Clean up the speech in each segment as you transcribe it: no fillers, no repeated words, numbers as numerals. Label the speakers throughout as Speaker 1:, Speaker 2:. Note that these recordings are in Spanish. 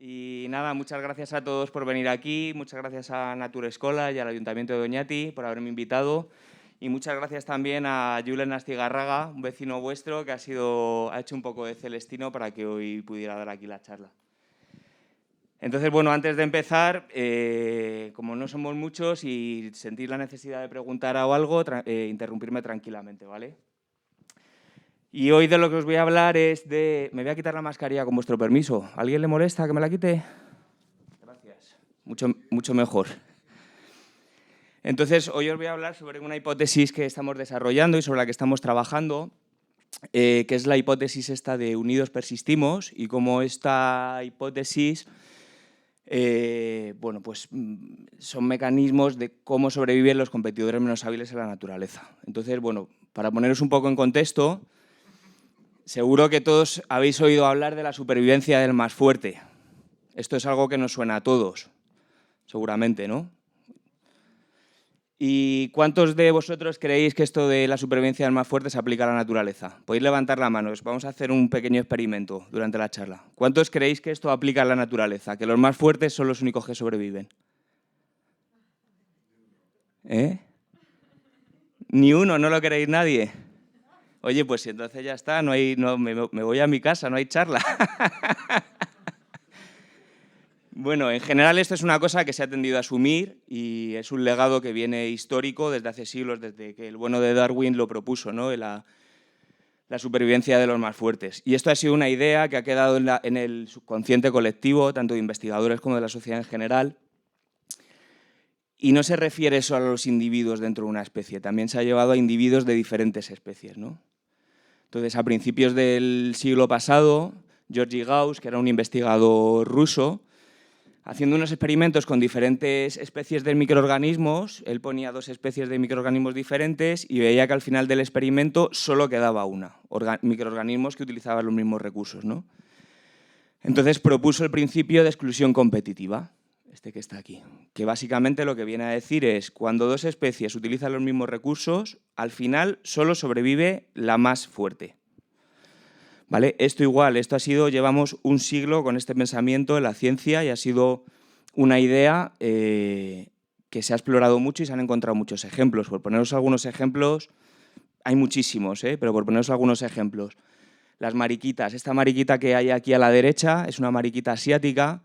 Speaker 1: Y nada, muchas gracias a todos por venir aquí, muchas gracias a Nature Escola y al Ayuntamiento de Oñati por haberme invitado y muchas gracias también a Julen Astigarraga, un vecino vuestro que ha hecho un poco de celestino para que hoy pudiera dar aquí la charla. Entonces, bueno, antes de empezar, como no somos muchos y sentís la necesidad de preguntar o algo, interrumpirme tranquilamente, ¿vale? Y hoy de lo que os voy a hablar es de... Me voy a quitar la mascarilla con vuestro permiso. ¿A alguien le molesta que me la quite? Gracias. Mucho mejor. Entonces, hoy os voy a hablar sobre una hipótesis que estamos desarrollando y sobre la que estamos trabajando, que es la hipótesis esta de unidos persistimos y cómo esta hipótesis, bueno, pues son mecanismos de cómo sobreviven los competidores menos hábiles en la naturaleza. Entonces, bueno, para poneros un poco en contexto, seguro que todos habéis oído hablar de la supervivencia del más fuerte. Esto es algo que nos suena a todos, seguramente, ¿no? ¿Y cuántos de vosotros creéis que esto de la supervivencia del más fuerte se aplica a la naturaleza? Podéis levantar la mano, vamos a hacer un pequeño experimento durante la charla. ¿Cuántos creéis que esto aplica a la naturaleza? Que los más fuertes son los únicos que sobreviven. Ni uno, ¿no lo queréis nadie? Oye, pues si entonces ya está, me voy a mi casa, no hay charla. Bueno, en general esto es una cosa que se ha tendido a asumir y es un legado que viene histórico desde hace siglos, desde que el bueno de Darwin lo propuso, ¿no? La supervivencia de los más fuertes. Y esto ha sido una idea que ha quedado en el subconsciente colectivo, tanto de investigadores como de la sociedad en general. Y no se refiere solo a los individuos dentro de una especie, también se ha llevado a individuos de diferentes especies, ¿no? Entonces, a principios del siglo pasado, Georgi Gauss, que era un investigador ruso, haciendo unos experimentos con diferentes especies de microorganismos, él ponía 2 especies de microorganismos diferentes y veía que al final del experimento solo quedaba una, microorganismos que utilizaban los mismos recursos, ¿no? Entonces propuso el principio de exclusión competitiva, este que está aquí, que básicamente lo que viene a decir es cuando 2 especies utilizan los mismos recursos, al final solo sobrevive la más fuerte. ¿Vale? Llevamos un siglo con este pensamiento en la ciencia y ha sido una idea que se ha explorado mucho y se han encontrado muchos ejemplos. Por poneros algunos ejemplos, hay muchísimos, pero por poneros algunos ejemplos. Las mariquitas, esta mariquita que hay aquí a la derecha es una mariquita asiática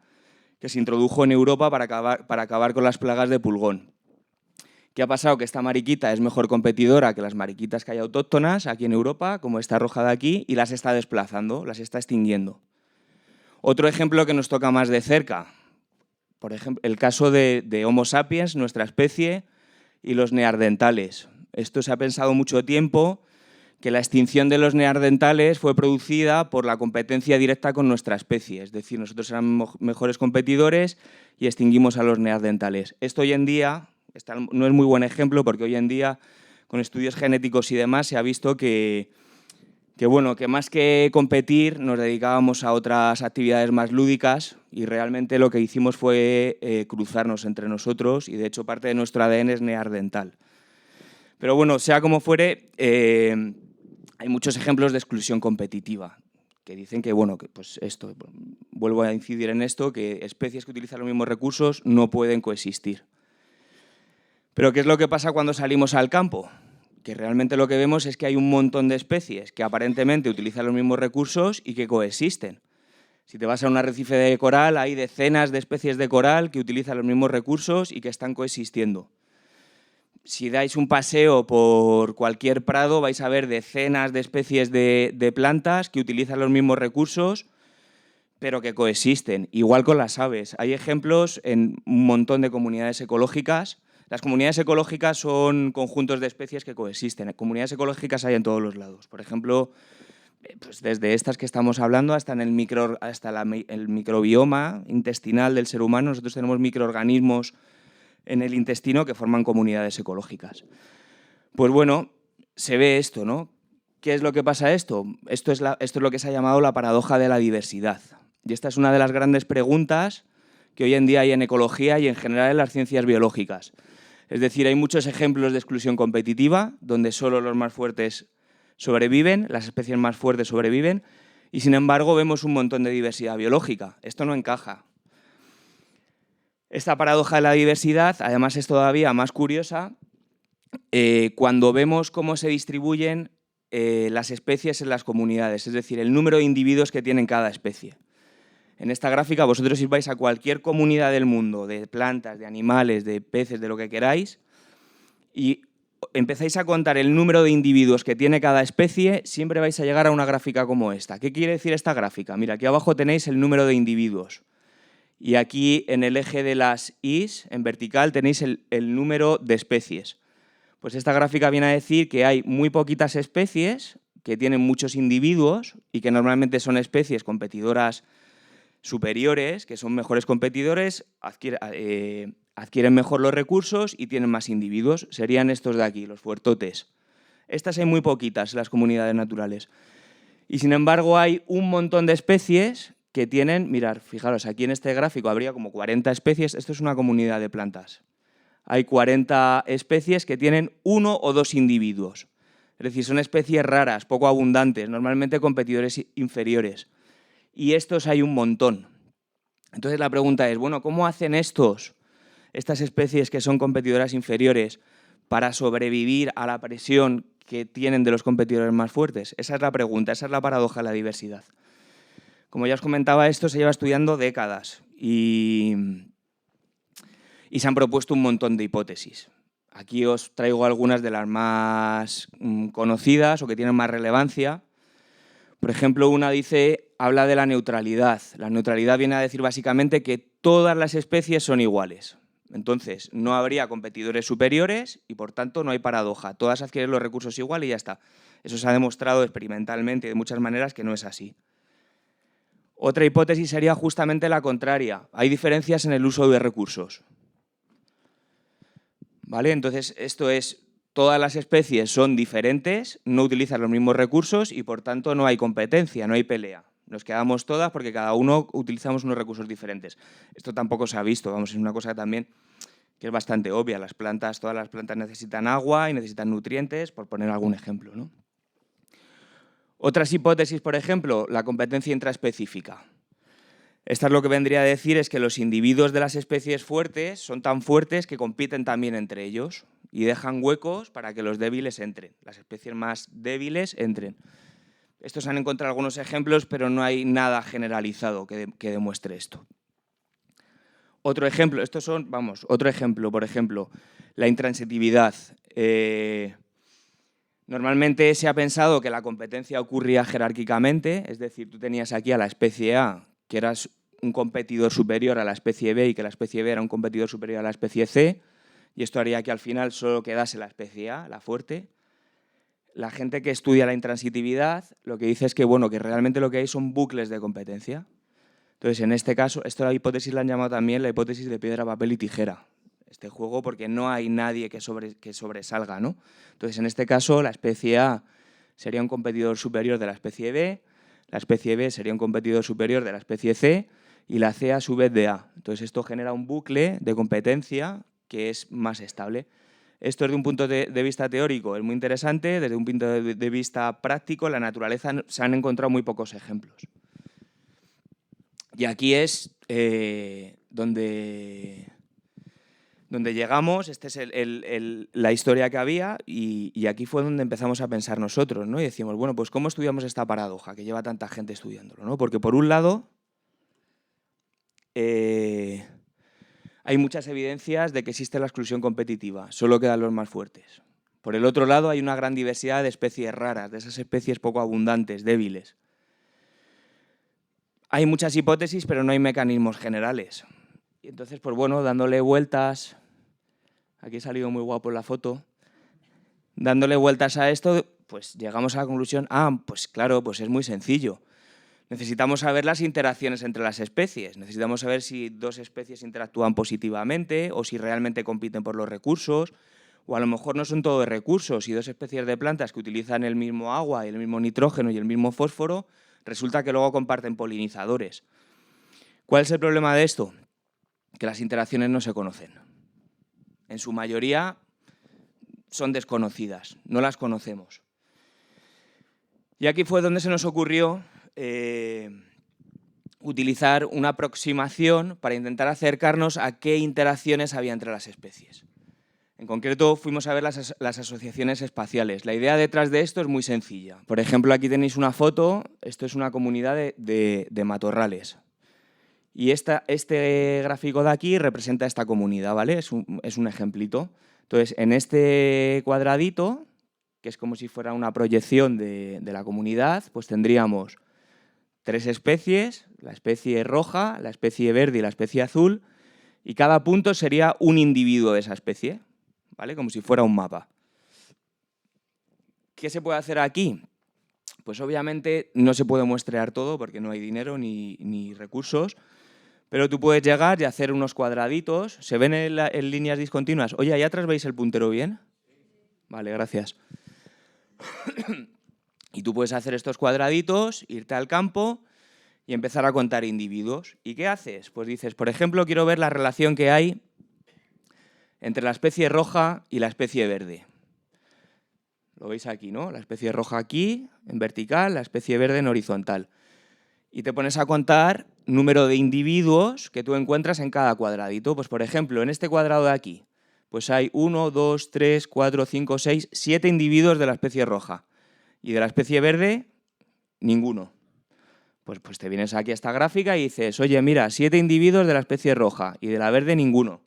Speaker 1: que se introdujo en Europa para acabar con las plagas de pulgón. ¿Qué ha pasado? Que esta mariquita es mejor competidora que las mariquitas que hay autóctonas aquí en Europa, como esta roja de aquí, y las está desplazando, las está extinguiendo. Otro ejemplo que nos toca más de cerca, por ejemplo, el caso de Homo sapiens, nuestra especie, y los neandertales. Esto se ha pensado mucho tiempo, que la extinción de los neandertales fue producida por la competencia directa con nuestra especie, es decir, nosotros éramos mejores competidores y extinguimos a los neandertales. Esto hoy en día... no es muy buen ejemplo porque hoy en día, con estudios genéticos y demás, se ha visto que más que competir nos dedicábamos a otras actividades más lúdicas y realmente lo que hicimos fue cruzarnos entre nosotros y de hecho parte de nuestro ADN es neandertal. Pero bueno, sea como fuere, hay muchos ejemplos de exclusión competitiva que dicen que, bueno, vuelvo a incidir en esto, que especies que utilizan los mismos recursos no pueden coexistir. Pero ¿qué es lo que pasa cuando salimos al campo? Que realmente lo que vemos es que hay un montón de especies que aparentemente utilizan los mismos recursos y que coexisten. Si te vas a un arrecife de coral, hay decenas de especies de coral que utilizan los mismos recursos y que están coexistiendo. Si dais un paseo por cualquier prado, vais a ver decenas de especies de plantas que utilizan los mismos recursos, pero que coexisten. Igual con las aves. Hay ejemplos en un montón de comunidades ecológicas. Las comunidades ecológicas son conjuntos de especies que coexisten. Comunidades ecológicas hay en todos los lados. Por ejemplo, pues desde estas que estamos hablando hasta el microbioma intestinal del ser humano. Nosotros tenemos microorganismos en el intestino que forman comunidades ecológicas. Pues bueno, se ve esto, ¿no? ¿Qué es lo que pasa esto? Esto es lo que se ha llamado la paradoja de la diversidad. Y esta es una de las grandes preguntas que hoy en día hay en ecología y en general en las ciencias biológicas. Es decir, hay muchos ejemplos de exclusión competitiva, donde solo los más fuertes sobreviven, las especies más fuertes sobreviven, y sin embargo vemos un montón de diversidad biológica. Esto no encaja. Esta paradoja de la diversidad, además, es todavía más curiosa cuando vemos cómo se distribuyen las especies en las comunidades, es decir, el número de individuos que tienen cada especie. En esta gráfica vosotros si vais a cualquier comunidad del mundo, de plantas, de animales, de peces, de lo que queráis, y empezáis a contar el número de individuos que tiene cada especie, siempre vais a llegar a una gráfica como esta. ¿Qué quiere decir esta gráfica? Mira, aquí abajo tenéis el número de individuos. Y aquí en el eje de las Is, en vertical, tenéis el número de especies. Pues esta gráfica viene a decir que hay muy poquitas especies que tienen muchos individuos y que normalmente son especies competidoras superiores, que son mejores competidores, adquieren mejor los recursos y tienen más individuos. Serían estos de aquí, los fuertotes. Estas hay muy poquitas en las comunidades naturales. Y sin embargo hay un montón de especies que tienen, mirad, fijaros, aquí en este gráfico habría como 40 especies, esto es una comunidad de plantas. Hay 40 especies que tienen 1 o 2 individuos. Es decir, son especies raras, poco abundantes, normalmente competidores inferiores. Y estos hay un montón. Entonces la pregunta es, bueno, ¿cómo hacen estas especies que son competidoras inferiores para sobrevivir a la presión que tienen de los competidores más fuertes? Esa es la pregunta, esa es la paradoja de la diversidad. Como ya os comentaba, esto se lleva estudiando décadas y se han propuesto un montón de hipótesis. Aquí os traigo algunas de las más conocidas o que tienen más relevancia. Por ejemplo, una habla de la neutralidad. La neutralidad viene a decir básicamente que todas las especies son iguales. Entonces, no habría competidores superiores y, por tanto, no hay paradoja. Todas adquieren los recursos igual y ya está. Eso se ha demostrado experimentalmente y de muchas maneras que no es así. Otra hipótesis sería justamente la contraria. Hay diferencias en el uso de recursos. ¿Vale? Entonces, esto es, todas las especies son diferentes, no utilizan los mismos recursos y, por tanto, no hay competencia, no hay pelea. Nos quedamos todas porque cada uno utilizamos unos recursos diferentes. Esto tampoco se ha visto, vamos, es una cosa también que es bastante obvia. Todas las plantas necesitan agua y necesitan nutrientes, por poner algún ejemplo, ¿no? Otras hipótesis, por ejemplo, la competencia intraespecífica. Esta es lo que vendría a decir es que los individuos de las especies fuertes son tan fuertes que compiten también entre ellos y dejan huecos para que los débiles entren, las especies más débiles entren. Estos han encontrado algunos ejemplos, pero no hay nada generalizado que demuestre esto. Otro ejemplo, por ejemplo, la intransitividad. Normalmente se ha pensado que la competencia ocurría jerárquicamente, es decir, tú tenías aquí a la especie A, que era un competidor superior a la especie B y que la especie B era un competidor superior a la especie C, y esto haría que al final solo quedase la especie A, la fuerte. La gente que estudia la intransitividad lo que dice es que, bueno, que realmente lo que hay son bucles de competencia. Entonces, en este caso, la hipótesis la han llamado también la hipótesis de piedra, papel y tijera. Este juego porque no hay nadie que sobresalga, ¿no? Entonces, en este caso, la especie A sería un competidor superior de la especie B, la especie B sería un competidor superior de la especie C y la C a su vez de A. Entonces, esto genera un bucle de competencia que es más estable. Esto desde un punto de vista teórico es muy interesante, desde un punto de vista práctico, en la naturaleza se han encontrado muy pocos ejemplos. Y aquí es donde llegamos, esta es la historia que había y aquí fue donde empezamos a pensar nosotros, ¿no? Y decimos, bueno, pues ¿cómo estudiamos esta paradoja que lleva tanta gente estudiándolo, ¿no? Porque por un lado hay muchas evidencias de que existe la exclusión competitiva, solo quedan los más fuertes. Por el otro lado hay una gran diversidad de especies raras, de esas especies poco abundantes, débiles. Hay muchas hipótesis, pero no hay mecanismos generales. Y entonces, pues bueno, dándole vueltas, aquí ha salido muy guapo en la foto, dándole vueltas a esto, pues llegamos a la conclusión, pues claro, pues es muy sencillo. Necesitamos saber las interacciones entre las especies, necesitamos saber si dos especies interactúan positivamente o si realmente compiten por los recursos, o a lo mejor no son todos recursos, y dos especies de plantas que utilizan el mismo agua y el mismo nitrógeno y el mismo fósforo, resulta que luego comparten polinizadores. ¿Cuál es el problema de esto? Que las interacciones no se conocen. En su mayoría son desconocidas, no las conocemos. Y aquí fue donde se nos ocurrió utilizar una aproximación para intentar acercarnos a qué interacciones había entre las especies. En concreto, fuimos a ver las asociaciones espaciales. La idea detrás de esto es muy sencilla. Por ejemplo, aquí tenéis una foto, esto es una comunidad de matorrales. Y este gráfico de aquí representa esta comunidad, ¿vale? Es un ejemplito. Entonces, en este cuadradito, que es como si fuera una proyección de la comunidad, pues tendríamos 3 especies, la especie roja, la especie verde y la especie azul, y cada punto sería un individuo de esa especie, ¿vale? Como si fuera un mapa. ¿Qué se puede hacer aquí? Pues obviamente no se puede muestrear todo porque no hay dinero ni recursos, pero tú puedes llegar y hacer unos cuadraditos. ¿Se ven en líneas discontinuas? Oye, ¿ahí atrás veis el puntero bien? Vale, gracias. Y tú puedes hacer estos cuadraditos, irte al campo y empezar a contar individuos. ¿Y qué haces? Pues dices, por ejemplo, quiero ver la relación que hay entre la especie roja y la especie verde. Lo veis aquí, ¿no? La especie roja aquí, en vertical, la especie verde en horizontal. Y te pones a contar número de individuos que tú encuentras en cada cuadradito. Pues, por ejemplo, en este cuadrado de aquí, pues hay 1, 2, 3, 4, 5, 6, 7 individuos de la especie roja. Y de la especie verde, ninguno. Pues te vienes aquí a esta gráfica y dices, oye, mira, 7 individuos de la especie roja y de la verde ninguno.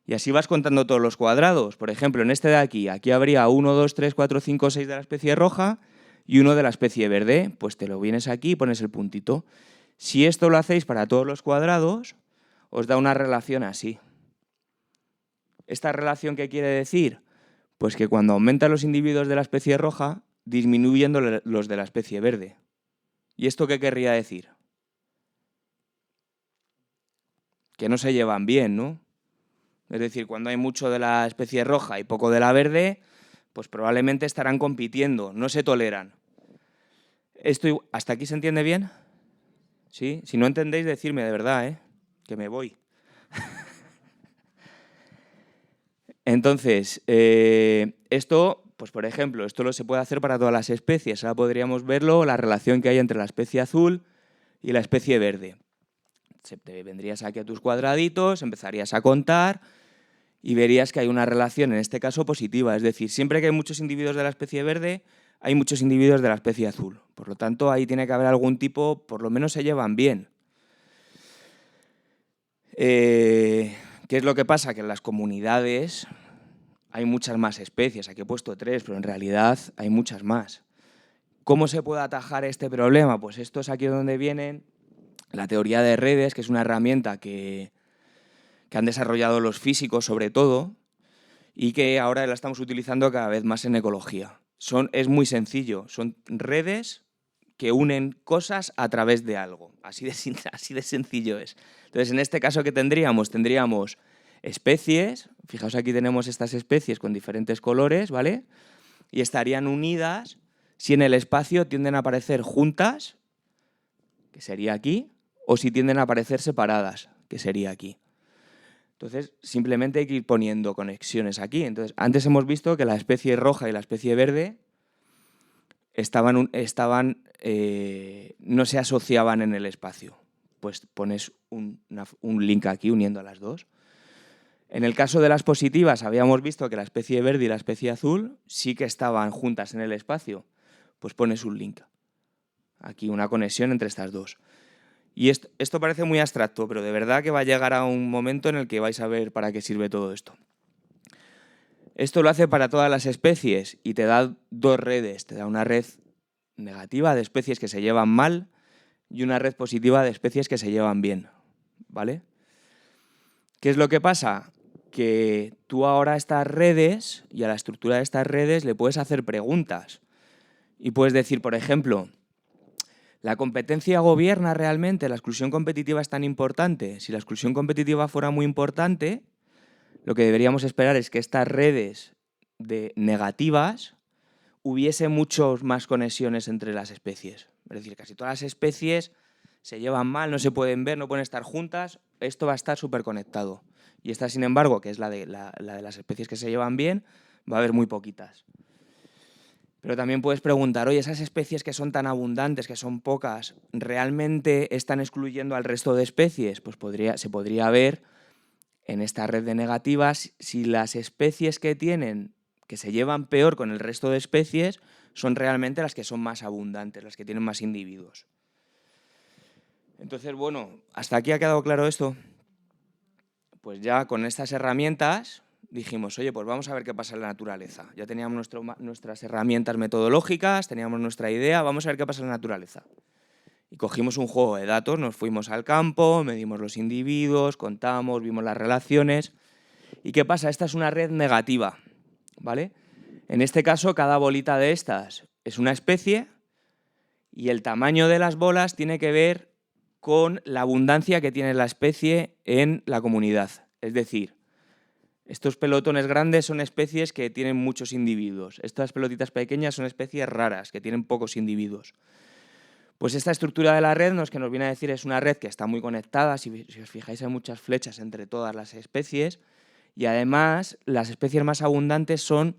Speaker 1: Y así vas contando todos los cuadrados. Por ejemplo, en este de aquí habría 1, 2, 3, 4, 5, 6 de la especie roja y 1 de la especie verde. Pues te lo vienes aquí y pones el puntito. Si esto lo hacéis para todos los cuadrados, os da una relación así. ¿Esta relación qué quiere decir? Pues que cuando aumentan los individuos de la especie roja, disminuyen los de la especie verde. ¿Y esto qué querría decir? Que no se llevan bien, ¿no? Es decir, cuando hay mucho de la especie roja y poco de la verde, pues probablemente estarán compitiendo, no se toleran. ¿Hasta aquí se entiende bien? ¿Sí? Si no entendéis, decidme de verdad, que me voy. Entonces, esto, pues por ejemplo, esto se puede hacer para todas las especies. Ahora podríamos verlo, la relación que hay entre la especie azul y la especie verde. Te vendrías aquí a tus cuadraditos, empezarías a contar y verías que hay una relación, en este caso, positiva. Es decir, siempre que hay muchos individuos de la especie verde, hay muchos individuos de la especie azul. Por lo tanto, ahí tiene que haber algún tipo, por lo menos se llevan bien. ¿Qué es lo que pasa? Que en las comunidades hay muchas más especies. Aquí he puesto 3, pero en realidad hay muchas más. ¿Cómo se puede atajar este problema? Pues esto es aquí donde viene la teoría de redes, que es una herramienta que han desarrollado los físicos sobre todo y que ahora la estamos utilizando cada vez más en ecología. Es muy sencillo, son redes que unen cosas a través de algo. Así de sencillo es. Entonces, en este caso, ¿qué tendríamos? Tendríamos especies, fijaos aquí tenemos estas especies con diferentes colores, ¿vale? Y estarían unidas si en el espacio tienden a aparecer juntas, que sería aquí, o si tienden a aparecer separadas, que sería aquí. Entonces, simplemente hay que ir poniendo conexiones aquí. Entonces, antes hemos visto que la especie roja y la especie verde no se asociaban en el espacio. Pues pones un link aquí uniendo a las dos. En el caso de las positivas, habíamos visto que la especie verde y la especie azul sí que estaban juntas en el espacio. Pues pones un link. Aquí una conexión entre estas dos. Y esto parece muy abstracto, pero de verdad que va a llegar a un momento en el que vais a ver para qué sirve todo esto. Esto lo hace para todas las especies y te da 2 redes. Te da una red negativa de especies que se llevan mal y una red positiva de especies que se llevan bien, ¿vale? ¿Qué es lo que pasa? Que tú ahora a estas redes y a la estructura de estas redes le puedes hacer preguntas. Y puedes decir, por ejemplo, ¿la competencia gobierna realmente? ¿La exclusión competitiva es tan importante? Si la exclusión competitiva fuera muy importante, lo que deberíamos esperar es que estas redes negativas hubiese muchas más conexiones entre las especies. Es decir, casi todas las especies se llevan mal, no se pueden ver, no pueden estar juntas. Esto va a estar súper conectado. Y esta, sin embargo, que es la de las especies que se llevan bien, va a haber muy poquitas. Pero también puedes preguntar, oye, esas especies que son tan abundantes, que son pocas, ¿realmente están excluyendo al resto de especies? Pues se podría ver en esta red de negativas si las especies que se llevan peor con el resto de especies, son realmente las que son más abundantes, las que tienen más individuos. Entonces, bueno, ¿hasta aquí ha quedado claro esto? Pues ya con estas herramientas dijimos, oye, pues vamos a ver qué pasa en la naturaleza. Ya teníamos nuestras herramientas metodológicas, teníamos nuestra idea, vamos a ver qué pasa en la naturaleza. Y cogimos un juego de datos, nos fuimos al campo, medimos los individuos, contamos, vimos las relaciones. ¿Y qué pasa? Esta es una red negativa, ¿vale? En este caso, cada bolita de estas es una especie y el tamaño de las bolas tiene que ver con la abundancia que tiene la especie en la comunidad. Es decir, estos pelotones grandes son especies que tienen muchos individuos. Estas pelotitas pequeñas son especies raras, que tienen pocos individuos. Pues esta estructura de la red que nos viene a decir es una red que está muy conectada, si os fijáis hay muchas flechas entre todas las especies, y además las especies más abundantes son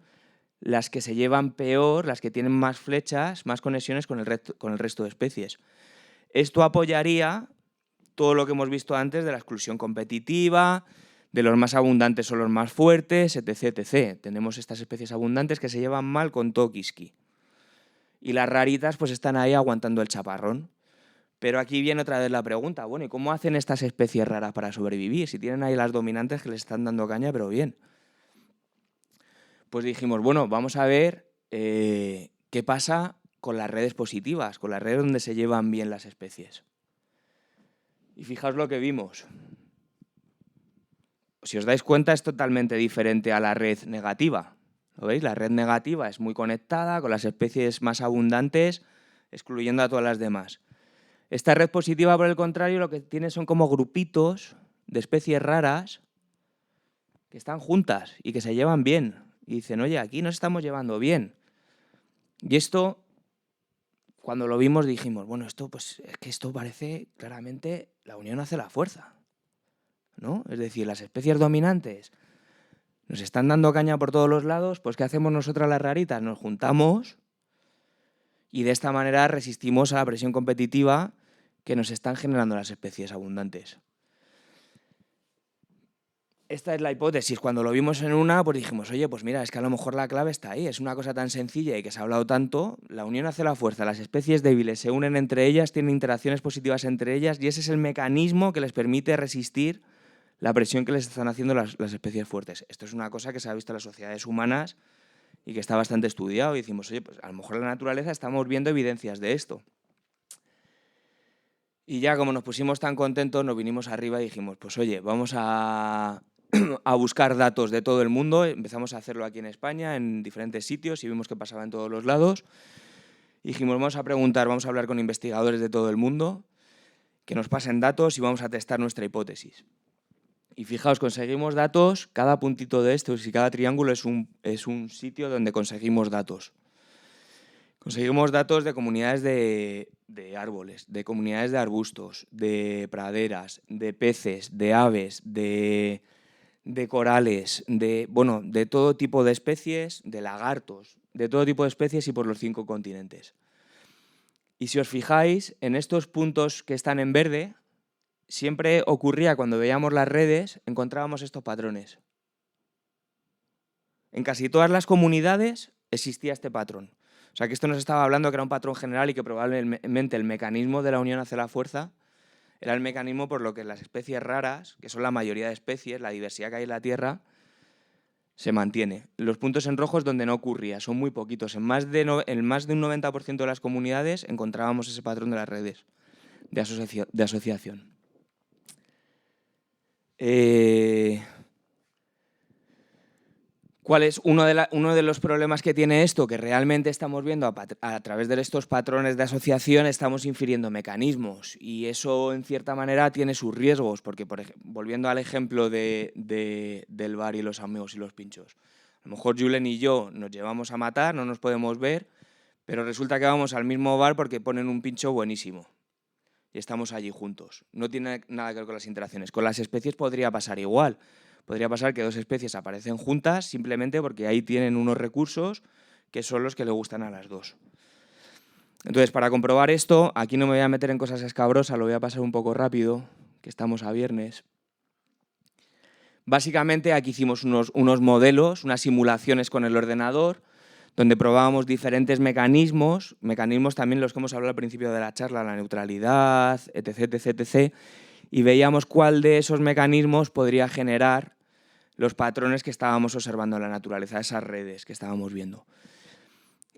Speaker 1: las que se llevan peor, las que tienen más flechas, más conexiones con el resto de especies. Esto apoyaría todo lo que hemos visto antes de la exclusión competitiva, de los más abundantes son los más fuertes, etc, etc. Tenemos estas especies abundantes que se llevan mal con todo quisqui. Y las raritas pues están ahí aguantando el chaparrón. Pero aquí viene otra vez la pregunta, bueno, ¿y cómo hacen estas especies raras para sobrevivir? Si tienen ahí las dominantes que les están dando caña, pero bien. Pues dijimos, bueno, vamos a ver qué pasa con las redes positivas, con las redes donde se llevan bien las especies. Y fijaos lo que vimos. Si os dais cuenta, es totalmente diferente a la red negativa. ¿Lo veis? La red negativa es muy conectada con las especies más abundantes, excluyendo a todas las demás. Esta red positiva, por el contrario, lo que tiene son como grupitos de especies raras que están juntas y que se llevan bien. Y dicen, oye, aquí nos estamos llevando bien. Y esto, cuando lo vimos, dijimos, bueno, es que esto parece claramente la unión hace la fuerza, ¿no? Es decir, las especies dominantes nos están dando caña por todos los lados, pues ¿qué hacemos nosotras las raritas? Nos juntamos y de esta manera resistimos a la presión competitiva que nos están generando las especies abundantes. Esta es la hipótesis. Cuando lo vimos en una, pues dijimos, oye, pues mira, es que a lo mejor la clave está ahí. Es una cosa tan sencilla y que se ha hablado tanto. La unión hace la fuerza. Las especies débiles se unen entre ellas, tienen interacciones positivas entre ellas y ese es el mecanismo que les permite resistir la presión que les están haciendo las especies fuertes. Esto es una cosa que se ha visto en las sociedades humanas y que está bastante estudiado. Y decimos, oye, pues a lo mejor en la naturaleza estamos viendo evidencias de esto. Y ya como nos pusimos tan contentos, nos vinimos arriba y dijimos, pues oye, vamos a buscar datos de todo el mundo. Empezamos a hacerlo aquí en España, en diferentes sitios, y vimos que pasaba en todos los lados. Y dijimos, vamos a preguntar, vamos a hablar con investigadores de todo el mundo, que nos pasen datos y vamos a testar nuestra hipótesis. Y fijaos, conseguimos datos, cada puntito de estos y cada triángulo es un sitio donde conseguimos datos. Conseguimos datos de comunidades de árboles, de comunidades de arbustos, de praderas, de peces, de aves, de corales, de todo tipo de especies, de lagartos, de todo tipo de especies y por los 5 continentes. Y si os fijáis, en estos puntos que están en verde, siempre ocurría cuando veíamos las redes, encontrábamos estos patrones. En casi todas las comunidades existía este patrón. O sea que esto nos estaba hablando que era un patrón general y que probablemente el mecanismo de la unión hace la fuerza era el mecanismo por lo que las especies raras, que son la mayoría de especies, la diversidad que hay en la Tierra, se mantiene. Los puntos en rojo es donde no ocurría, son muy poquitos. En más de un 90% de las comunidades encontrábamos ese patrón de las redes de asociación. ¿Cuál es uno de los problemas que tiene esto? Que realmente estamos viendo a través de estos patrones de asociación, estamos infiriendo mecanismos y eso en cierta manera tiene sus riesgos, porque volviendo al ejemplo del bar y los amigos y los pinchos, a lo mejor Julen y yo nos llevamos a matar, no nos podemos ver, pero resulta que vamos al mismo bar porque ponen un pincho buenísimo y estamos allí juntos. No tiene nada que ver con las interacciones. Con las especies podría pasar igual. Podría pasar que 2 especies aparecen juntas simplemente porque ahí tienen unos recursos que son los que le gustan a las dos. Entonces, para comprobar esto, aquí no me voy a meter en cosas escabrosas, lo voy a pasar un poco rápido, que estamos a viernes. Básicamente aquí hicimos unos modelos, unas simulaciones con el ordenador, donde probábamos diferentes mecanismos también los que hemos hablado al principio de la charla, la neutralidad, etc, etc, etc, y veíamos cuál de esos mecanismos podría generar los patrones que estábamos observando en la naturaleza, esas redes que estábamos viendo.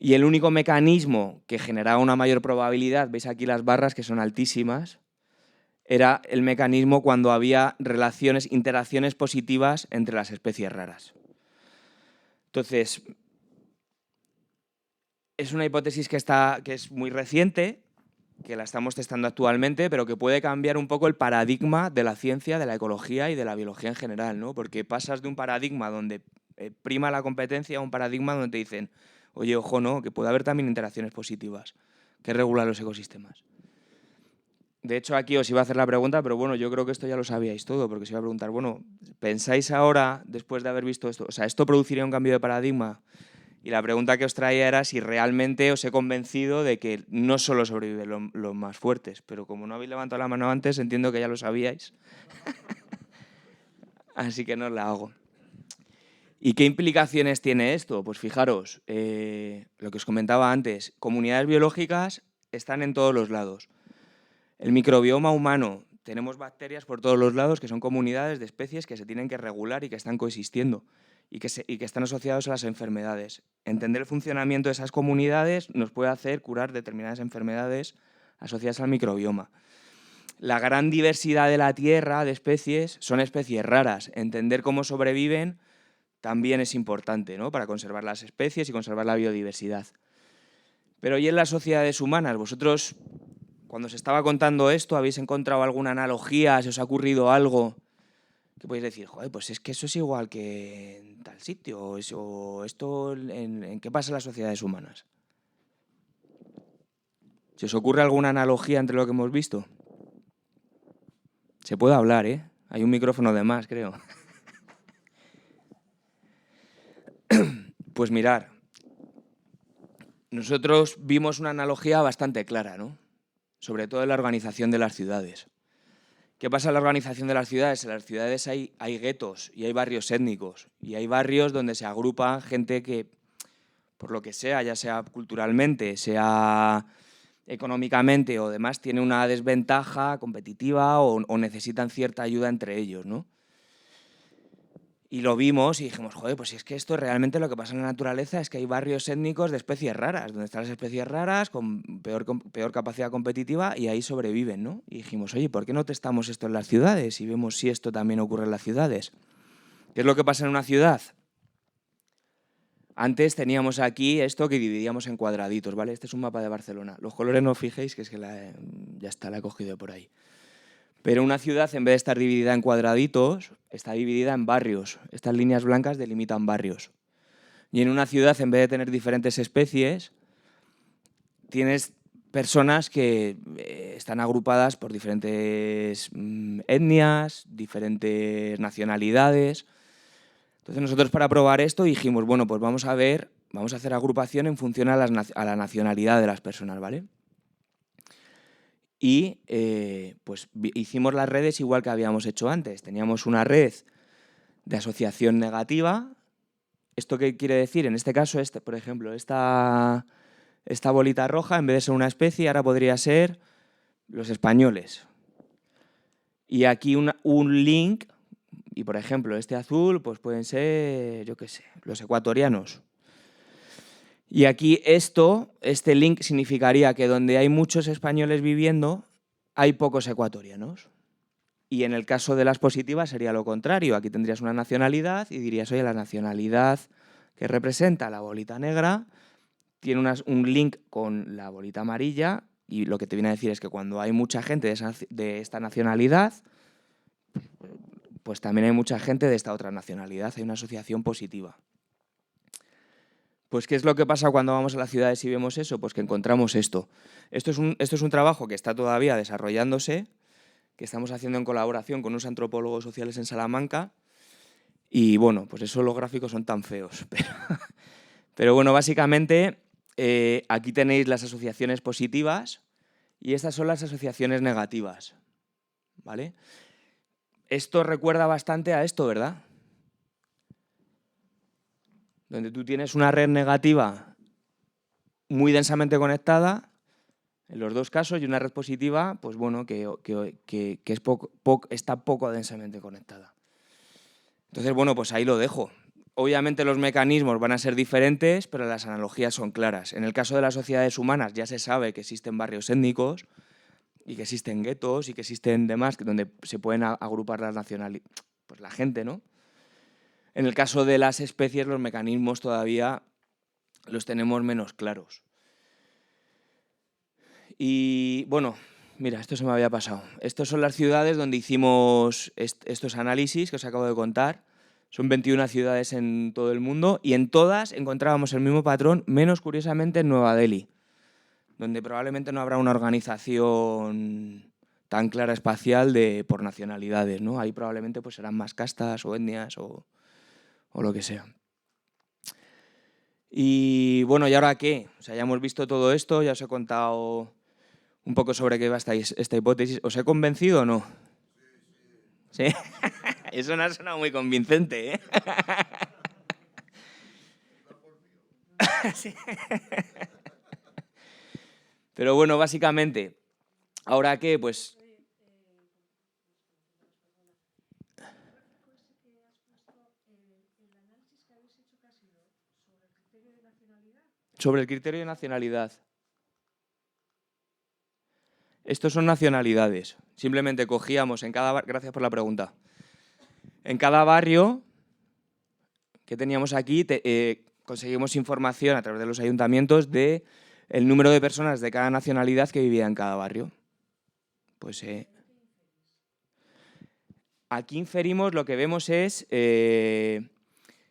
Speaker 1: Y el único mecanismo que generaba una mayor probabilidad, veis aquí las barras que son altísimas, era el mecanismo cuando había interacciones positivas entre las especies raras. Entonces, es una hipótesis que es muy reciente, que la estamos testando actualmente, pero que puede cambiar un poco el paradigma de la ciencia, de la ecología y de la biología en general, ¿no? Porque pasas de un paradigma donde prima la competencia a un paradigma donde te dicen, oye, ojo, no, que puede haber también interacciones positivas que regulan los ecosistemas. De hecho, aquí os iba a hacer la pregunta, pero bueno, yo creo que esto ya lo sabíais todo, porque os iba a preguntar, bueno, ¿pensáis ahora, después de haber visto esto, o sea, esto produciría un cambio de paradigma? Y la pregunta que os traía era si realmente os he convencido de que no solo sobreviven los más fuertes, pero como no habéis levantado la mano antes, entiendo que ya lo sabíais. Así que no os la hago. ¿Y qué implicaciones tiene esto? Pues fijaros, lo que os comentaba antes, comunidades biológicas están en todos los lados. El microbioma humano, tenemos bacterias por todos los lados que son comunidades de especies que se tienen que regular y que están coexistiendo y que están asociados a las enfermedades. Entender el funcionamiento de esas comunidades nos puede hacer curar determinadas enfermedades asociadas al microbioma. La gran diversidad de la Tierra de especies son especies raras. Entender cómo sobreviven también es importante, ¿no? Para conservar las especies y conservar la biodiversidad. Pero ¿y en las sociedades humanas? Vosotros, cuando os estaba contando esto, ¿habéis encontrado alguna analogía? ¿Se os ha ocurrido algo que podéis decir, joder, pues es que eso es igual que en tal sitio? ¿O esto en qué pasa en las sociedades humanas? ¿Se os ocurre alguna analogía entre lo que hemos visto? Se puede hablar, ¿eh? Hay un micrófono de más, creo. Pues mirar, nosotros vimos una analogía bastante clara, ¿no? Sobre todo en la organización de las ciudades. ¿Qué pasa en la organización de las ciudades? En las ciudades hay guetos y hay barrios étnicos y hay barrios donde se agrupa gente que, por lo que sea, ya sea culturalmente, sea económicamente o demás, tiene una desventaja competitiva o necesitan cierta ayuda entre ellos, ¿no? Y lo vimos y dijimos, joder, pues si es que esto realmente lo que pasa en la naturaleza es que hay barrios étnicos de especies raras, donde están las especies raras con peor capacidad competitiva y ahí sobreviven, ¿no? Y dijimos, oye, ¿por qué no testamos esto en las ciudades y vemos si esto también ocurre en las ciudades? ¿Qué es lo que pasa en una ciudad? Antes teníamos aquí esto que dividíamos en cuadraditos, ¿vale? Este es un mapa de Barcelona. Los colores no os fijéis, que es que ya está, la he cogido por ahí. Pero una ciudad, en vez de estar dividida en cuadraditos, está dividida en barrios. Estas líneas blancas delimitan barrios. Y en una ciudad, en vez de tener diferentes especies, tienes personas que están agrupadas por diferentes etnias, diferentes nacionalidades. Entonces nosotros, para probar esto, dijimos, bueno, pues vamos a hacer agrupación en función a la nacionalidad de las personas, ¿vale? Y pues hicimos las redes igual que habíamos hecho antes. Teníamos una red de asociación negativa. ¿Esto qué quiere decir? En este caso, por ejemplo, esta bolita roja, en vez de ser una especie, ahora podría ser los españoles. Y aquí un link, y por ejemplo, este azul, pues pueden ser, yo qué sé, los ecuatorianos. Y aquí este link significaría que donde hay muchos españoles viviendo, hay pocos ecuatorianos. Y en el caso de las positivas sería lo contrario. Aquí tendrías una nacionalidad y dirías, oye, la nacionalidad que representa la bolita negra tiene un link con la bolita amarilla y lo que te viene a decir es que cuando hay mucha gente de esta nacionalidad, pues también hay mucha gente de esta otra nacionalidad. Hay una asociación positiva. Pues, ¿qué es lo que pasa cuando vamos a las ciudades y vemos eso? Pues que encontramos esto. Esto es un trabajo que está todavía desarrollándose, que estamos haciendo en colaboración con unos antropólogos sociales en Salamanca. Y bueno, pues eso, los gráficos son tan feos, Pero bueno, básicamente aquí tenéis las asociaciones positivas y estas son las asociaciones negativas, ¿vale? Esto recuerda bastante a esto, ¿verdad? Donde tú tienes una red negativa muy densamente conectada, en los dos casos, y una red positiva, pues bueno, que es está poco densamente conectada. Entonces, bueno, pues ahí lo dejo. Obviamente los mecanismos van a ser diferentes, pero las analogías son claras. En el caso de las sociedades humanas ya se sabe que existen barrios étnicos y que existen guetos y que existen demás donde se pueden agrupar las pues la gente, ¿no? En el caso de las especies, los mecanismos todavía los tenemos menos claros. Y bueno, mira, esto se me había pasado. Estas son las ciudades donde hicimos estos análisis que os acabo de contar. Son 21 ciudades en todo el mundo y en todas encontrábamos el mismo patrón, menos curiosamente en Nueva Delhi, donde probablemente no habrá una organización tan clara espacial por nacionalidades, ¿no? Ahí probablemente pues serán más castas o etnias o lo que sea. Y bueno, ¿y ahora qué? O sea, ya hemos visto todo esto, ya os he contado un poco sobre qué va esta hipótesis. ¿Os he convencido o no? Sí. Eso no ha sonado muy convincente, ¿eh? Sí. Pero bueno, básicamente, ¿ahora qué? Pues sobre el criterio de nacionalidad. Estos son nacionalidades. Simplemente cogíamos en cada barrio, gracias por la pregunta, en cada barrio que teníamos aquí conseguimos información a través de los ayuntamientos de el número de personas de cada nacionalidad que vivía en cada barrio. Pues aquí inferimos, lo que vemos es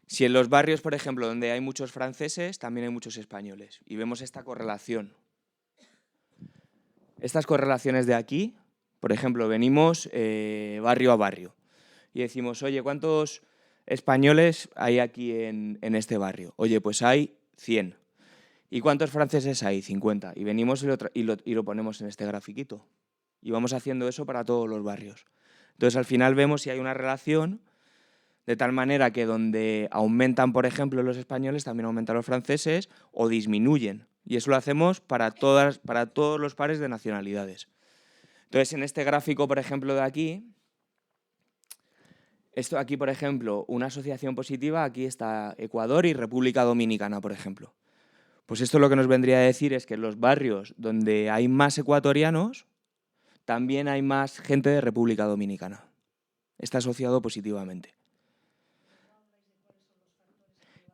Speaker 1: si en los barrios, por ejemplo, donde hay muchos franceses, también hay muchos españoles. Y vemos esta correlación. Estas correlaciones de aquí, por ejemplo, venimos barrio a barrio y decimos, oye, ¿cuántos españoles hay aquí en este barrio? Oye, pues hay 100. ¿Y cuántos franceses hay? 50. Y venimos y lo ponemos en este grafiquito. Y vamos haciendo eso para todos los barrios. Entonces, al final vemos si hay una relación de tal manera que donde aumentan, por ejemplo, los españoles, también aumentan los franceses o disminuyen. Y eso lo hacemos para todos los pares de nacionalidades. Entonces, en este gráfico, por ejemplo, de aquí, esto aquí, por ejemplo, una asociación positiva, aquí está Ecuador y República Dominicana, por ejemplo. Pues esto lo que nos vendría a decir es que en los barrios donde hay más ecuatorianos, también hay más gente de República Dominicana. Está asociado positivamente.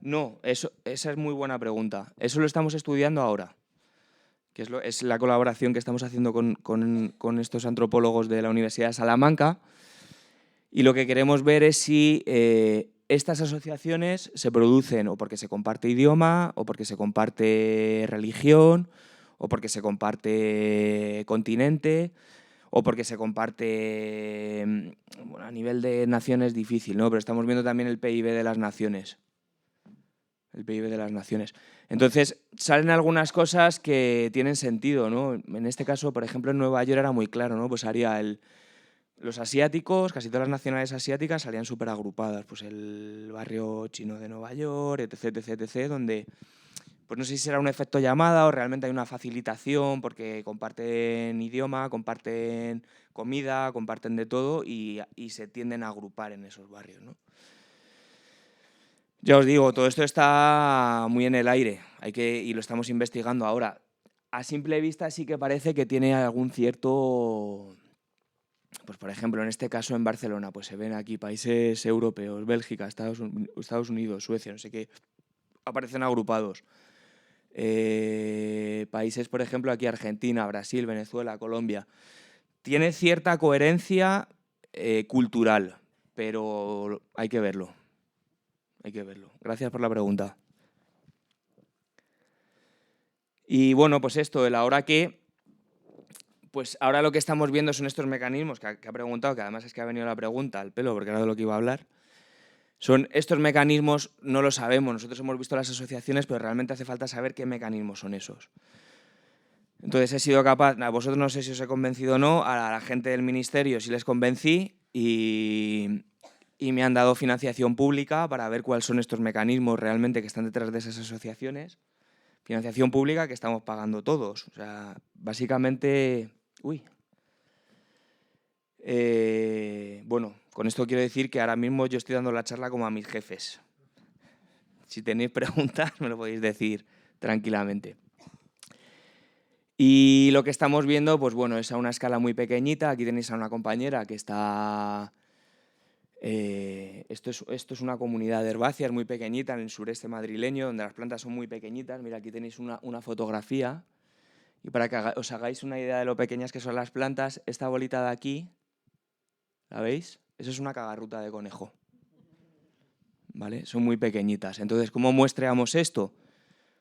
Speaker 1: No, esa es muy buena pregunta. Eso lo estamos estudiando ahora, que es la colaboración que estamos haciendo con estos antropólogos de la Universidad de Salamanca. Y lo que queremos ver es si estas asociaciones se producen o porque se comparte idioma, o porque se comparte religión, o porque se comparte continente, o porque se comparte, bueno, a nivel de naciones difícil, ¿no? Pero estamos viendo también el PIB de las naciones. El PIB de las naciones. Entonces, salen algunas cosas que tienen sentido, ¿no? En este caso, por ejemplo, en Nueva York era muy claro, ¿no? Pues haría los asiáticos, casi todas las nacionalidades asiáticas salían súper agrupadas. Pues el barrio chino de Nueva York, etc, etc, etc, donde, pues no sé si será un efecto llamada o realmente hay una facilitación porque comparten idioma, comparten comida, comparten de todo y se tienden a agrupar en esos barrios, ¿no? Ya os digo, todo esto está muy en el aire y lo estamos investigando ahora. A simple vista sí que parece que tiene algún cierto... Pues por ejemplo, en este caso en Barcelona, pues se ven aquí países europeos, Bélgica, Estados Unidos, Suecia, no sé qué, aparecen agrupados. Países, por ejemplo, aquí Argentina, Brasil, Venezuela, Colombia. Tiene cierta coherencia cultural, pero hay que verlo. Hay que verlo. Gracias por la pregunta. Y bueno, pues esto, el ahora qué, pues ahora lo que estamos viendo son estos mecanismos que ha preguntado, que además es que ha venido la pregunta al pelo, porque era de lo que iba a hablar. Estos mecanismos no lo sabemos. Nosotros hemos visto las asociaciones, pero realmente hace falta saber qué mecanismos son esos. Entonces he sido capaz, a vosotros no sé si os he convencido o no, a la gente del ministerio sí les convencí y me han dado financiación pública para ver cuáles son estos mecanismos realmente que están detrás de esas asociaciones. Financiación pública que estamos pagando todos. O sea, básicamente... bueno, con esto quiero decir que ahora mismo yo estoy dando la charla como a mis jefes. Si tenéis preguntas me lo podéis decir tranquilamente. Y lo que estamos viendo, pues bueno, es a una escala muy pequeñita. Aquí tenéis a una compañera que está... esto es una comunidad de herbáceas muy pequeñita en el sureste madrileño, donde las plantas son muy pequeñitas. Mira, aquí tenéis una fotografía. Y para que os hagáis una idea de lo pequeñas que son las plantas, esta bolita de aquí, ¿la veis? Eso es una cagarruta de conejo. ¿Vale? Son muy pequeñitas. Entonces, ¿cómo muestreamos esto?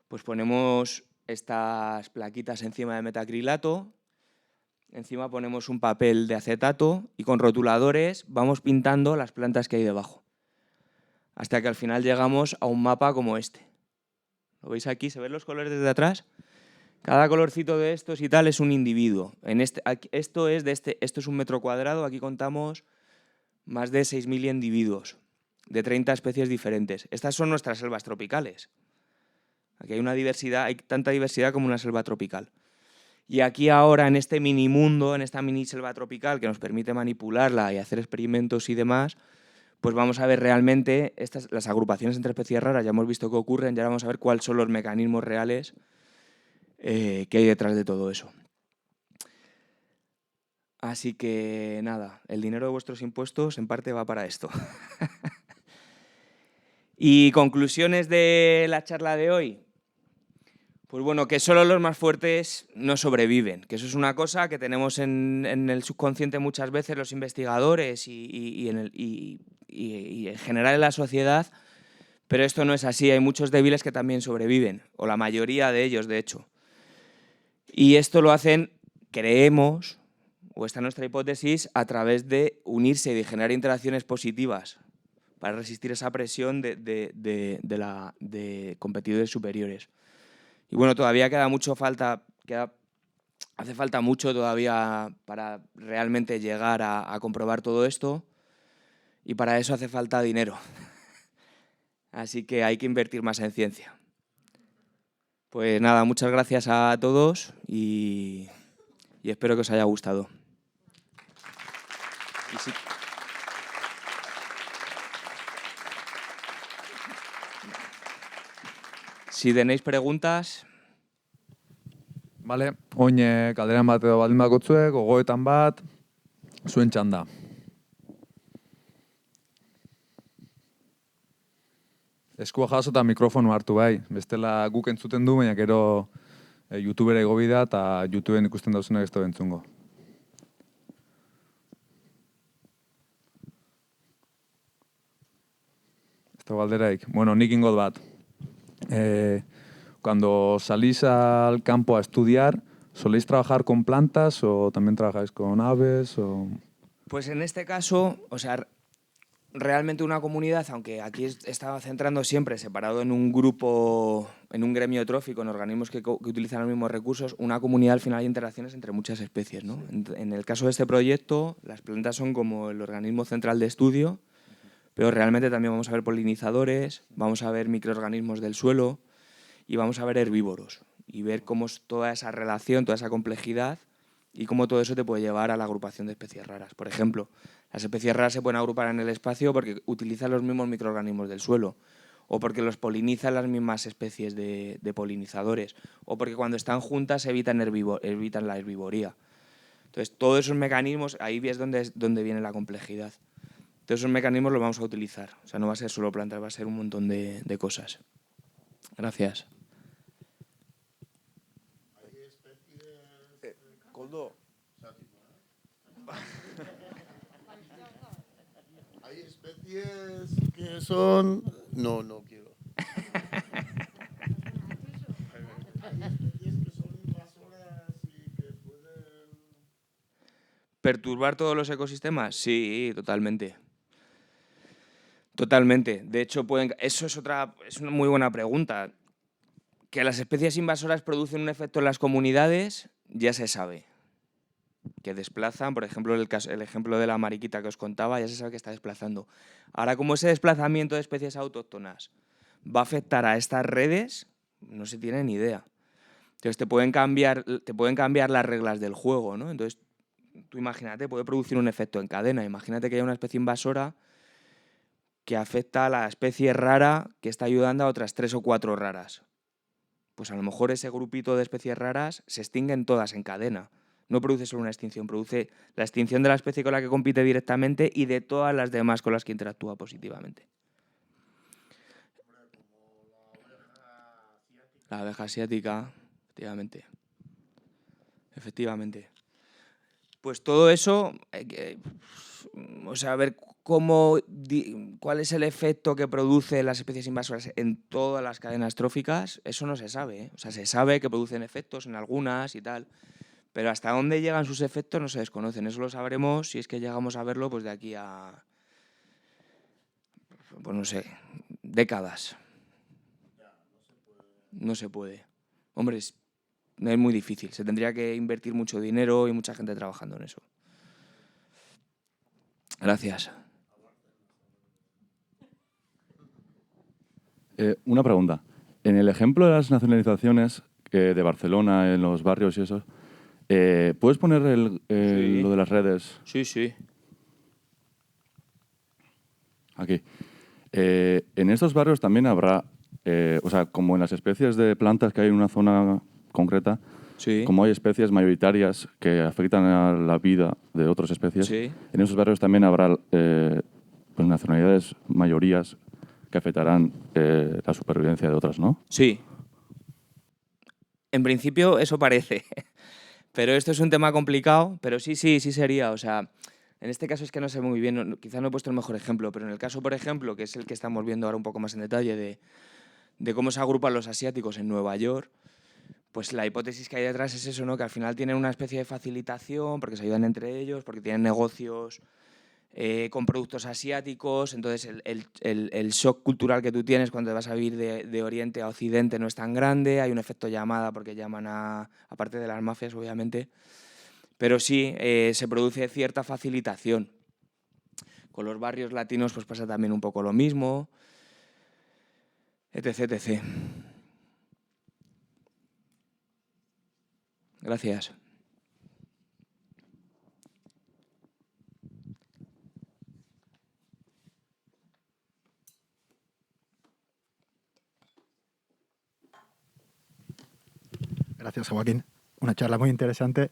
Speaker 1: Pues ponemos estas plaquitas encima de metacrilato, encima ponemos un papel de acetato y con rotuladores vamos pintando las plantas que hay debajo. Hasta que al final llegamos a un mapa como este. ¿Lo veis aquí? ¿Se ven los colores desde atrás? Cada colorcito de estos y tal es un individuo. Esto es un metro cuadrado, aquí contamos más de 6.000 individuos de 30 especies diferentes. Estas son nuestras selvas tropicales. Aquí hay una diversidad, hay tanta diversidad como una selva tropical. Y aquí ahora, en este mini mundo, en esta mini selva tropical que nos permite manipularla y hacer experimentos y demás, pues vamos a ver realmente las agrupaciones entre especies raras, ya hemos visto que ocurren, ya vamos a ver cuáles son los mecanismos reales que hay detrás de todo eso. Así que nada, el dinero de vuestros impuestos en parte va para esto. ¿Y conclusiones de la charla de hoy? Pues bueno, que solo los más fuertes no sobreviven, que eso es una cosa que tenemos en el subconsciente muchas veces los investigadores y en general en la sociedad, pero esto no es así, hay muchos débiles que también sobreviven, o la mayoría de ellos, de hecho. Y esto lo hacen, creemos, o esta es nuestra hipótesis, a través de unirse y de generar interacciones positivas para resistir esa presión de competidores superiores. Y bueno, todavía hace falta mucho todavía para realmente llegar a comprobar todo esto y para eso hace falta dinero. Así que hay que invertir más en ciencia. Pues nada, muchas gracias a todos y espero que os haya gustado. Si tenéis preguntas...
Speaker 2: Vale, oin galderan bat edo baldin bakotzue, gogoetan bat, zuen txanda. Eskua jaso eta mikrofonu hartu bai, bestela guk entzuten du, baina gero YouTubera igo bida eta YouTubeen ikusten dauzenak ez da bentzungo. Ez da galderaik. Bueno, nik ingo bat. Cuando salís al campo a estudiar, ¿soléis trabajar con plantas o también trabajáis con aves? O...
Speaker 1: Pues en este caso, o sea, realmente una comunidad, aunque aquí estaba centrando siempre separado en un grupo, en un gremio trófico, en organismos que utilizan los mismos recursos, una comunidad al final hay interacciones entre muchas especies, ¿no? En el caso de este proyecto, las plantas son como el organismo central de estudio, pero realmente también vamos a ver polinizadores, vamos a ver microorganismos del suelo y vamos a ver herbívoros y ver cómo es toda esa relación, toda esa complejidad y cómo todo eso te puede llevar a la agrupación de especies raras. Por ejemplo, las especies raras se pueden agrupar en el espacio porque utilizan los mismos microorganismos del suelo, o porque los polinizan las mismas especies de polinizadores, o porque cuando están juntas evitan la herbivoría. Entonces, todos esos mecanismos, ahí es donde viene la complejidad. Todos esos mecanismos los vamos a utilizar. O sea, no va a ser solo plantas, va a ser un montón de cosas. Gracias.
Speaker 3: Koldo. Hay especies que son... No, no quiero. Hay especies que son invasoras y que pueden...
Speaker 1: ¿Perturbar todos los ecosistemas? Sí, totalmente. Totalmente. De hecho, eso es una muy buena pregunta. Que las especies invasoras producen un efecto en las comunidades, ya se sabe. Que desplazan, por ejemplo, el ejemplo de la mariquita que os contaba, ya se sabe que está desplazando. Ahora, como ese desplazamiento de especies autóctonas va a afectar a estas redes, no se tiene ni idea. Entonces te pueden cambiar las reglas del juego, ¿no? Entonces, tú imagínate, puede producir un efecto en cadena. Imagínate que hay una especie invasora que afecta a la especie rara que está ayudando a otras 3 o 4 raras. Pues a lo mejor ese grupito de especies raras se extinguen todas en cadena. No produce solo una extinción, produce la extinción de la especie con la que compite directamente y de todas las demás con las que interactúa positivamente. La abeja asiática, efectivamente. Efectivamente. Pues todo eso, o sea, a ver cuál es el efecto que producen las especies invasoras en todas las cadenas tróficas, eso no se sabe, ¿eh? O sea, se sabe que producen efectos en algunas y tal, pero hasta dónde llegan sus efectos no se desconocen. Eso lo sabremos si es que llegamos a verlo pues de aquí a, pues no sé, décadas. No se puede. Hombre, es muy difícil. Se tendría que invertir mucho dinero y mucha gente trabajando en eso. Gracias.
Speaker 4: Una pregunta. En el ejemplo de las nacionalizaciones de Barcelona, en los barrios y eso, ¿puedes poner
Speaker 1: Sí.
Speaker 4: lo de las redes
Speaker 1: Sí, sí.
Speaker 4: aquí? En estos barrios también habrá, o sea, como en las especies de plantas que hay en una zona concreta,
Speaker 1: Sí.
Speaker 4: como hay especies mayoritarias que afectan a la vida de otras especies,
Speaker 1: Sí.
Speaker 4: en esos barrios también habrá pues nacionalidades, mayorías que afectarán la supervivencia de otras, ¿no?
Speaker 1: Sí. En principio eso parece. Pero esto es un tema complicado, pero sí sería. O sea, en este caso es que no sé muy bien, quizá no he puesto el mejor ejemplo, pero en el caso, por ejemplo, que es el que estamos viendo ahora un poco más en detalle de cómo se agrupan los asiáticos en Nueva York, pues la hipótesis que hay detrás es eso, ¿no? Que al final tienen una especie de facilitación porque se ayudan entre ellos, porque tienen negocios con productos asiáticos, entonces el shock cultural que tú tienes cuando te vas a vivir de Oriente a Occidente no es tan grande, hay un efecto llamada porque llaman aparte de las mafias, obviamente, pero sí se produce cierta facilitación. Con los barrios latinos pues pasa también un poco lo mismo, etc, etc. Gracias.
Speaker 5: Gracias, Joaquín. Una charla muy interesante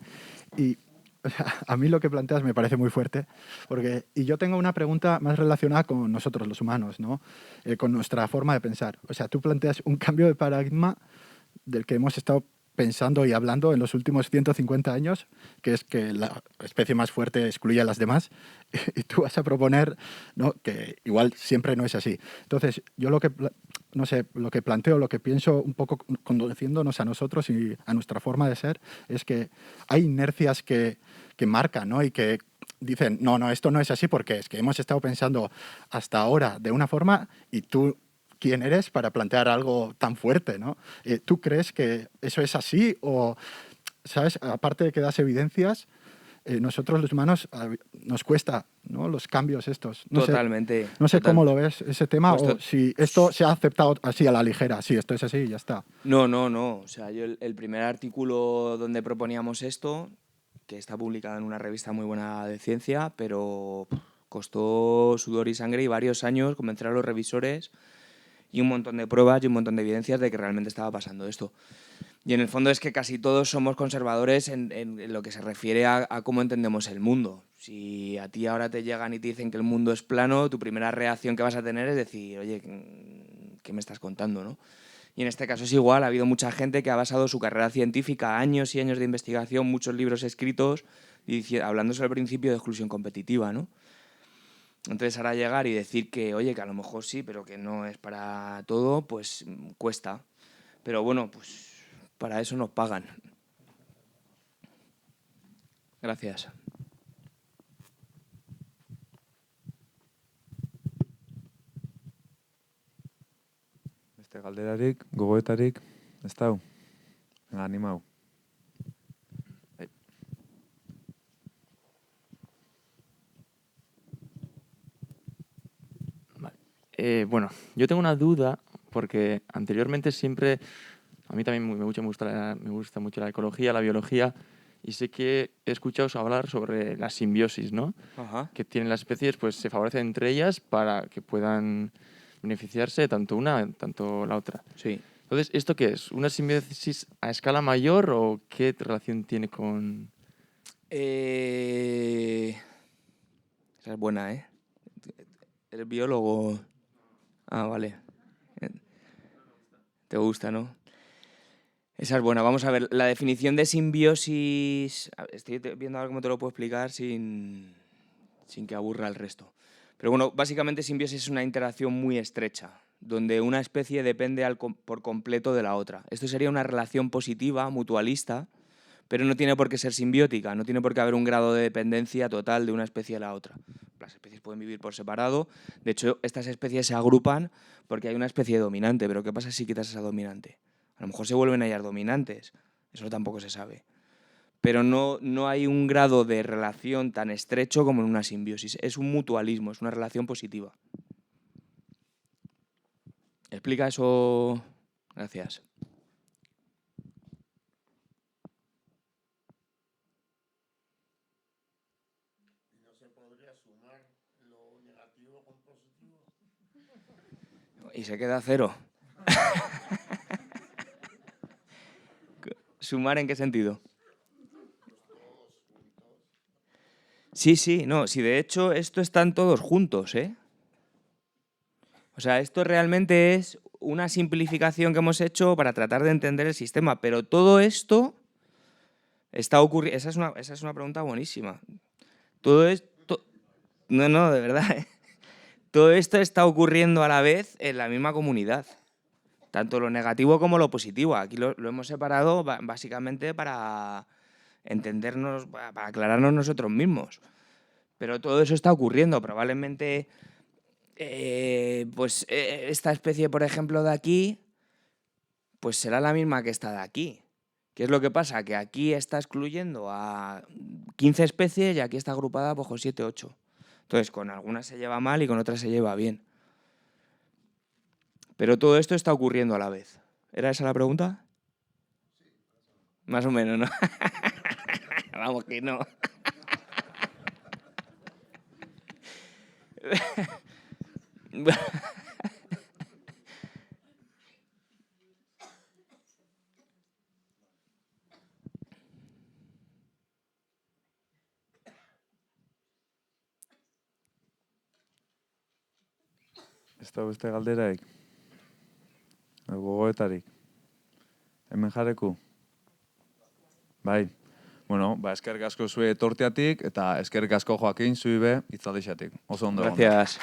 Speaker 5: y o sea, a mí lo que planteas me parece muy fuerte y yo tengo una pregunta más relacionada con nosotros los humanos, ¿no? Con nuestra forma de pensar. O sea, tú planteas un cambio de paradigma del que hemos estado pensando y hablando en los últimos 150 años, que es que la especie más fuerte excluye a las demás, y tú vas a proponer, ¿no?, que igual siempre no es así. Entonces, yo no sé, lo que planteo, lo que pienso un poco conduciéndonos a nosotros y a nuestra forma de ser, es que hay inercias que marcan, ¿no?, y que dicen, no, esto no es así porque es que hemos estado pensando hasta ahora de una forma y tú quién eres para plantear algo tan fuerte, ¿no? ¿Tú crees que eso es así o, sabes, aparte de que das evidencias, nosotros los humanos nos cuesta, ¿no?, los cambios estos?
Speaker 1: Totalmente.
Speaker 5: No sé cómo lo ves ese tema
Speaker 1: Pues
Speaker 5: o si esto se ha aceptado así a la ligera. Sí, esto es así y ya está.
Speaker 1: No. O sea, yo el primer artículo donde proponíamos esto, que está publicado en una revista muy buena de ciencia, pero costó sudor y sangre y varios años convencer a los revisores y un montón de pruebas y un montón de evidencias de que realmente estaba pasando esto. Y en el fondo es que casi todos somos conservadores en lo que se refiere a cómo entendemos el mundo. Si a ti ahora te llegan y te dicen que el mundo es plano, tu primera reacción que vas a tener es decir, oye, ¿qué me estás contando, no? Y en este caso es igual, ha habido mucha gente que ha basado su carrera científica, años y años de investigación, muchos libros escritos, hablando sobre el principio de exclusión competitiva, ¿no? Entonces ahora llegar y decir que, oye, que a lo mejor sí, pero que no es para todo, pues cuesta. Pero bueno, pues para eso nos pagan. Gracias.
Speaker 2: Beste galderarik, gogoetarik, ez da hau? Venga, animau.
Speaker 6: Bueno, yo tengo una duda porque anteriormente siempre, a mí también me gusta mucho la ecología, la biología, y sé que he escuchado hablar sobre la simbiosis, ¿no?
Speaker 1: Ajá.
Speaker 6: Que tienen las especies, pues se favorecen entre ellas para que puedan beneficiarse tanto una, tanto la otra.
Speaker 1: Sí.
Speaker 6: Entonces, ¿esto qué es? ¿Una simbiosis a escala mayor o qué relación tiene con...?
Speaker 1: Esa es buena, ¿eh? ¿Eres biólogo? Ah, vale. Te gusta, ¿no? Esa es buena. Vamos a ver, la definición de simbiosis... Estoy viendo a ver cómo te lo puedo explicar sin que aburra al resto. Pero bueno, básicamente simbiosis es una interacción muy estrecha, donde una especie depende por completo de la otra. Esto sería una relación positiva, mutualista, pero no tiene por qué ser simbiótica, no tiene por qué haber un grado de dependencia total de una especie a la otra. Las especies pueden vivir por separado. De hecho, estas especies se agrupan porque hay una especie dominante. Pero ¿qué pasa si quitas esa dominante? A lo mejor se vuelven a hallar dominantes. Eso tampoco se sabe. Pero no hay un grado de relación tan estrecho como en una simbiosis. Es un mutualismo, es una relación positiva. ¿Explica eso? Gracias.
Speaker 3: ¿No se podría sumar lo negativo con positivo?
Speaker 1: Y se queda cero. ¿Sumar en qué sentido? Sí, no. Si de hecho esto están todos juntos, ¿eh? O sea, esto realmente es una simplificación que hemos hecho para tratar de entender el sistema, pero todo esto está ocurriendo... Esa es una pregunta buenísima. Todo esto... No, de verdad, ¿eh? Todo esto está ocurriendo a la vez en la misma comunidad. Tanto lo negativo como lo positivo. Aquí lo hemos separado básicamente para entendernos, para aclararnos nosotros mismos. Pero todo eso está ocurriendo. Probablemente esta especie, por ejemplo, de aquí, pues será la misma que esta de aquí. ¿Qué es lo que pasa? Que aquí está excluyendo a 15 especies y aquí está agrupada pues, con 7, 8. Entonces, con algunas se lleva mal y con otras se lleva bien. Pero todo esto está ocurriendo a la vez. ¿Era esa la pregunta? Más o menos, ¿no? Vamos que no.
Speaker 2: Ez da beste galderaik? Gogoetarik? Hemen jareku? Bai. Bueno, eskerrik asko zue etorteatik eta eskerrik asko Joaquin zui be hitzaldixatik. Oso ondo.
Speaker 1: Gracias.